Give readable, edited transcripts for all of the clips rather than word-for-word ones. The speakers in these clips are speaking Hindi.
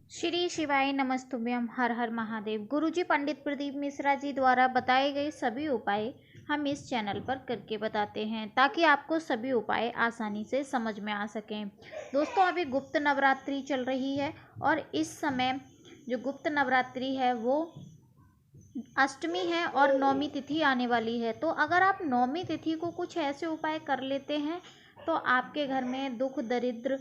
श्री शिवाय नमस्तुभ्यम। हर हर महादेव। गुरुजी पंडित प्रदीप मिश्रा जी द्वारा बताए गए सभी उपाय हम इस चैनल पर करके बताते हैं ताकि आपको सभी उपाय आसानी से समझ में आ सकें। दोस्तों, अभी गुप्त नवरात्रि चल रही है और इस समय जो गुप्त नवरात्रि है वो अष्टमी है और नौमी तिथि आने वाली है। तो अगर आप नौमी तिथि को कुछ ऐसे उपाय कर लेते हैं तो आपके घर में दुख दरिद्र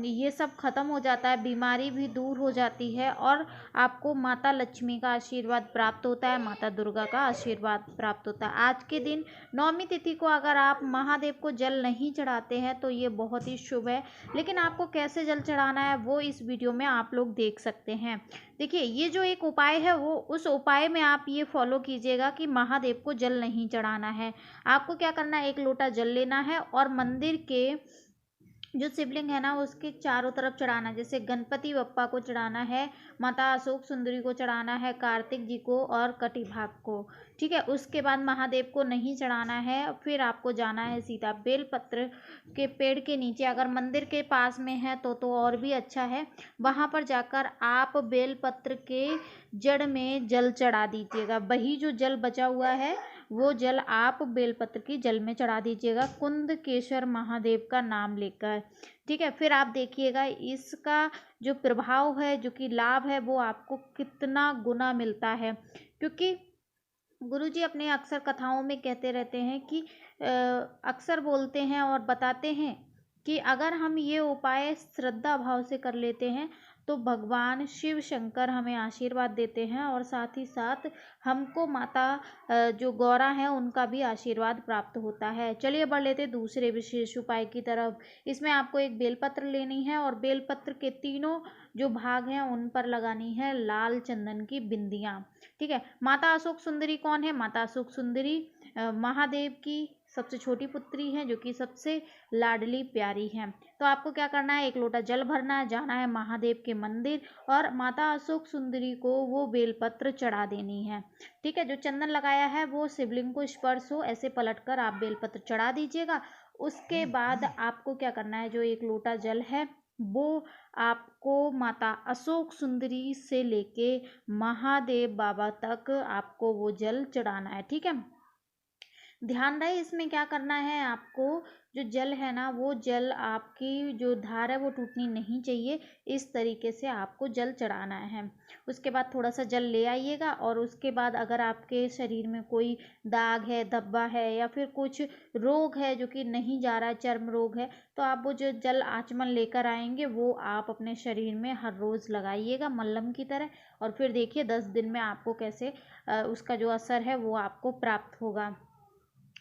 ये सब खत्म हो जाता है, बीमारी भी दूर हो जाती है और आपको माता लक्ष्मी का आशीर्वाद प्राप्त होता है, माता दुर्गा का आशीर्वाद प्राप्त होता है। आज के दिन नौमी तिथि को अगर आप महादेव को जल नहीं चढ़ाते हैं तो ये बहुत ही शुभ है, लेकिन आपको कैसे जल चढ़ाना है वो इस वीडियो में आप लोग देख सकते हैं। देखिए, ये जो एक उपाय है वो उस उपाय में आप ये फॉलो कीजिएगा कि महादेव को जल नहीं चढ़ाना है। आपको क्या करना है, एक लोटा जल लेना है और मंदिर के जो शिवलिंग है ना उसके चारों तरफ चढ़ाना। जैसे गणपति बप्पा को चढ़ाना है, माता अशोक सुंदरी को चढ़ाना है, कार्तिक जी को और कटिभाग को। ठीक है, उसके बाद महादेव को नहीं चढ़ाना है। फिर आपको जाना है सीधा बेलपत्र के पेड़ के नीचे, अगर मंदिर के पास में है तो और भी अच्छा है। वहाँ पर जाकर आप बेलपत्र के जड़ में जल चढ़ा दीजिएगा। वही जो जल बचा हुआ है वो जल आप बेलपत्र की जल में चढ़ा दीजिएगा, कुंदकेश्वर महादेव का नाम लेकर। ठीक है, फिर आप देखिएगा इसका जो प्रभाव है, जो कि लाभ है, वो आपको कितना गुना मिलता है। क्योंकि गुरुजी अपने अक्सर कथाओं में कहते रहते हैं कि अक्सर बोलते हैं और बताते हैं कि अगर हम ये उपाय श्रद्धा भाव से कर लेते हैं तो भगवान शिव शंकर हमें आशीर्वाद देते हैं और साथ ही साथ हमको माता जो गौरा हैं उनका भी आशीर्वाद प्राप्त होता है। चलिए बढ़ लेते दूसरे विशेष उपाय की तरफ। इसमें आपको एक बेलपत्र लेनी है और बेलपत्र के तीनों जो भाग हैं उन पर लगानी है लाल चंदन की बिंदियाँ। ठीक है, माता अशोक सुंदरी कौन है? माता अशोक सुंदरी महादेव की सबसे छोटी पुत्री है, जो कि सबसे लाडली प्यारी है। तो आपको क्या करना है, एक लोटा जल भरना है, जाना है महादेव के मंदिर और माता अशोक सुंदरी को वो बेलपत्र चढ़ा देनी है। ठीक है, जो चंदन लगाया है वो शिवलिंग को स्पर्श हो ऐसे पलटकर आप बेलपत्र चढ़ा दीजिएगा। उसके बाद आपको क्या करना है, जो एक लोटा जल है वो आपको माता अशोक सुंदरी से लेके महादेव बाबा तक आपको वो जल चढ़ाना है। ठीक है, ध्यान रहे इसमें क्या करना है, आपको जो जल है ना वो जल आपकी जो धार है वो टूटनी नहीं चाहिए। इस तरीके से आपको जल चढ़ाना है। उसके बाद थोड़ा सा जल ले आइएगा और उसके बाद अगर आपके शरीर में कोई दाग है, धब्बा है या फिर कुछ रोग है जो कि नहीं जा रहा है, चर्म रोग है, तो आप वो जो जल आचमन लेकर आएंगे वो आप अपने शरीर में हर रोज़ लगाइएगा मल्लम की तरह। और फिर देखिए 10 दिन में आपको कैसे उसका जो असर है वो आपको प्राप्त होगा।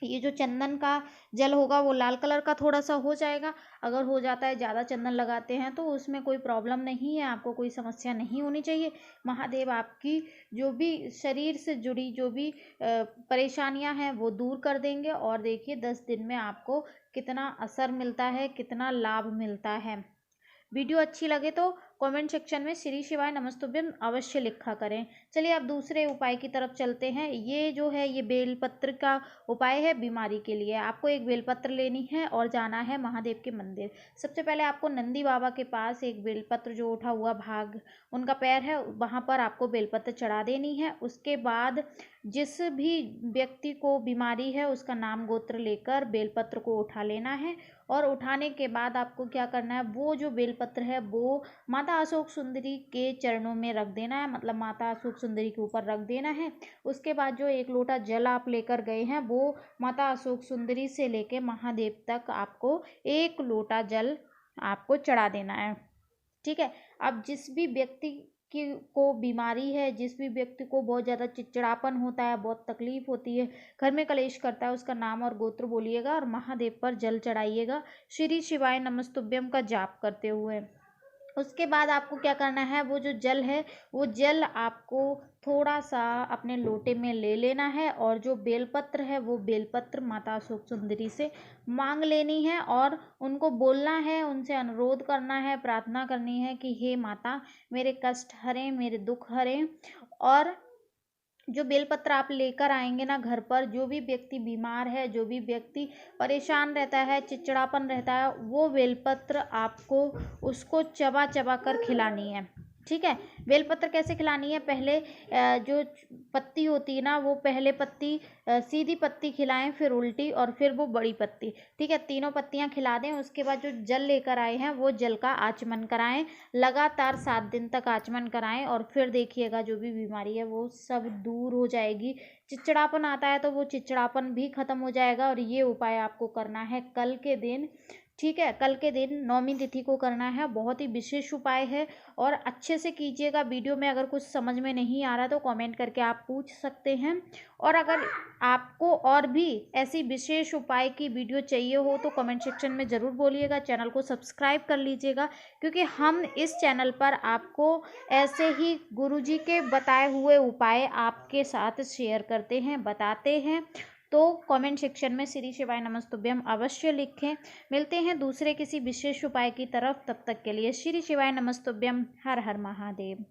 ये जो चंदन का जल होगा वो लाल कलर का थोड़ा सा हो जाएगा। अगर हो जाता है, ज़्यादा चंदन लगाते हैं तो उसमें कोई प्रॉब्लम नहीं है, आपको कोई समस्या नहीं होनी चाहिए। महादेव आपकी जो भी शरीर से जुड़ी जो भी परेशानियां हैं वो दूर कर देंगे। और देखिए 10 दिन में आपको कितना असर मिलता है, कितना लाभ मिलता है। वीडियो अच्छी लगे तो कमेंट सेक्शन में श्री शिवाय नमस्तुभ्यम अवश्य लिखा करें। चलिए अब दूसरे उपाय की तरफ चलते हैं। ये जो है ये बेलपत्र का उपाय है बीमारी के लिए। आपको एक बेलपत्र लेनी है और जाना है महादेव के मंदिर। सबसे पहले आपको नंदी बाबा के पास एक बेलपत्र जो उठा हुआ भाग उनका पैर है वहाँ पर आपको बेलपत्र चढ़ा देनी है। उसके बाद जिस भी व्यक्ति को बीमारी है उसका नाम गोत्र लेकर बेलपत्र को उठा लेना है। और उठाने के बाद आपको क्या करना है, वो जो बेलपत्र है वो माता अशोक सुंदरी के चरणों में रख देना है, मतलब माता अशोक सुंदरी के ऊपर रख देना है। उसके बाद जो एक लोटा जल आप लेकर गए हैं वो माता अशोक सुंदरी से लेके महादेव तक आपको एक लोटा जल आपको चढ़ा देना है। ठीक है, अब जिस भी व्यक्ति की को बीमारी है, जिस भी व्यक्ति को बहुत ज़्यादा चिड़चिड़ापन होता है, बहुत तकलीफ होती है, घर में कलेश करता है, उसका नाम और गोत्र बोलिएगा और महादेव पर जल चढ़ाइएगा श्री शिवाय नमस्तुभ्यम का जाप करते हुए। उसके बाद आपको क्या करना है, वो जो जल है वो जल आपको थोड़ा सा अपने लोटे में ले लेना है और जो बेलपत्र है वो बेलपत्र माता अशोक सुंदरी से मांग लेनी है और उनको बोलना है, उनसे अनुरोध करना है, प्रार्थना करनी है कि हे माता मेरे कष्ट हरें, मेरे दुख हरें। और जो बेलपत्र आप लेकर आएंगे ना घर पर, जो भी व्यक्ति बीमार है, जो भी व्यक्ति परेशान रहता है, चिड़चिड़ापन रहता है, वो बेलपत्र आपको उसको चबा चबा कर खिलानी है। ठीक है। बेलपत्र कैसे खिलानी है, पहले जो पत्ती होती है ना, वो पहले पत्ती सीधी पत्ती खिलाएं, फिर उल्टी और फिर वो बड़ी पत्ती। ठीक है, तीनों पत्तियां खिला दें। उसके बाद जो जल लेकर आए हैं वो जल का आचमन कराएं, लगातार 7 दिन तक आचमन कराएं और फिर देखिएगा जो भी बीमारी है वो सब दूर हो जाएगी। चिड़चिड़ापन आता है तो वो चिड़चिड़ापन भी खत्म हो जाएगा। और ये उपाय आपको करना है कल के दिन। ठीक है, कल के दिन नौमी तिथि को करना है। बहुत ही विशेष उपाय है और अच्छे से कीजिएगा। वीडियो में अगर कुछ समझ में नहीं आ रहा तो कमेंट करके आप पूछ सकते हैं। और अगर आपको और भी ऐसी विशेष उपाय की वीडियो चाहिए हो तो कमेंट सेक्शन में ज़रूर बोलिएगा। चैनल को सब्सक्राइब कर लीजिएगा, क्योंकि हम इस चैनल पर आपको ऐसे ही गुरुजी के बताए हुए उपाय आपके साथ शेयर करते हैं, बताते हैं। तो कमेंट सेक्शन में श्री शिवाय नमस्तुभ्यम अवश्य लिखें। मिलते हैं दूसरे किसी विशेष उपाय की तरफ, तब तक के लिए श्री शिवाय नमस्तुभ्यम। हर हर महादेव।